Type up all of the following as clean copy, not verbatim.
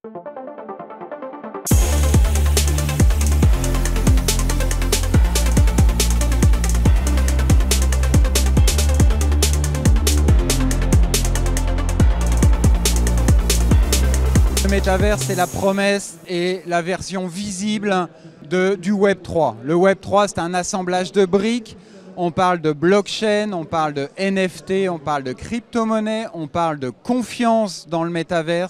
Le métavers, c'est la promesse et la version visible du Web 3. Le Web 3, c'est un assemblage de briques. On parle de blockchain, on parle de NFT, on parle de crypto-monnaie, on parle de confiance dans le métavers,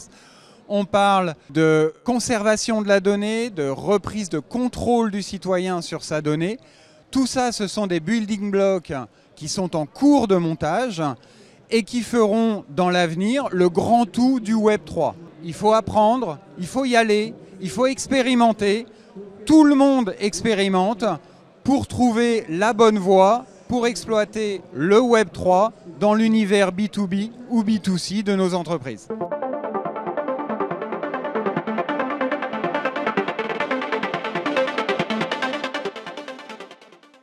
on parle de conservation de la donnée, de reprise de contrôle du citoyen sur sa donnée. Tout ça, ce sont des building blocks qui sont en cours de montage et qui feront dans l'avenir le grand tout du Web 3. Il faut apprendre, il faut y aller, il faut expérimenter. Tout le monde expérimente pour trouver la bonne voie, pour exploiter le Web 3 dans l'univers B2B ou B2C de nos entreprises.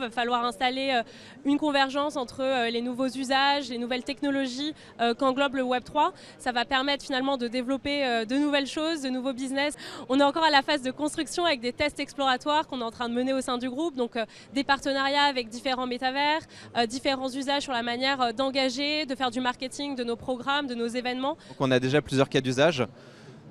Il va falloir installer une convergence entre les nouveaux usages, les nouvelles technologies qu'englobe le Web 3. Ça va permettre finalement de développer de nouvelles choses, de nouveaux business. On est encore à la phase de construction avec des tests exploratoires qu'on est en train de mener au sein du groupe, donc des partenariats avec différents métavers, différents usages sur la manière d'engager, de faire du marketing de nos programmes, de nos événements. Donc on a déjà plusieurs cas d'usage,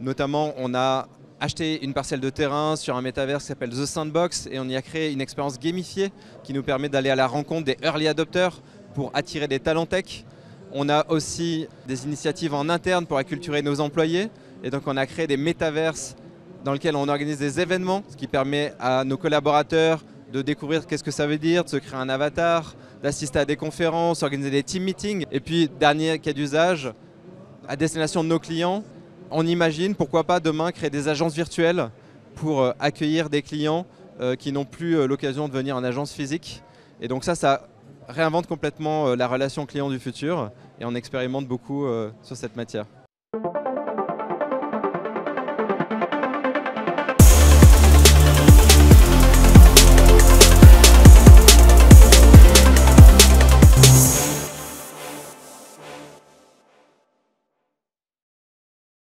notamment on a acheté une parcelle de terrain sur un métavers qui s'appelle The Sandbox et on y a créé une expérience gamifiée qui nous permet d'aller à la rencontre des early adopters pour attirer des talents tech. On a aussi des initiatives en interne pour acculturer nos employés et donc on a créé des métaverses dans lesquels on organise des événements, ce qui permet à nos collaborateurs de découvrir qu'est-ce que ça veut dire, de se créer un avatar, d'assister à des conférences, organiser des team meetings. Et puis dernier cas d'usage, à destination de nos clients, on imagine, pourquoi pas demain, créer des agences virtuelles pour accueillir des clients qui n'ont plus l'occasion de venir en agence physique. Et donc ça réinvente complètement la relation client du futur et on expérimente beaucoup sur cette matière.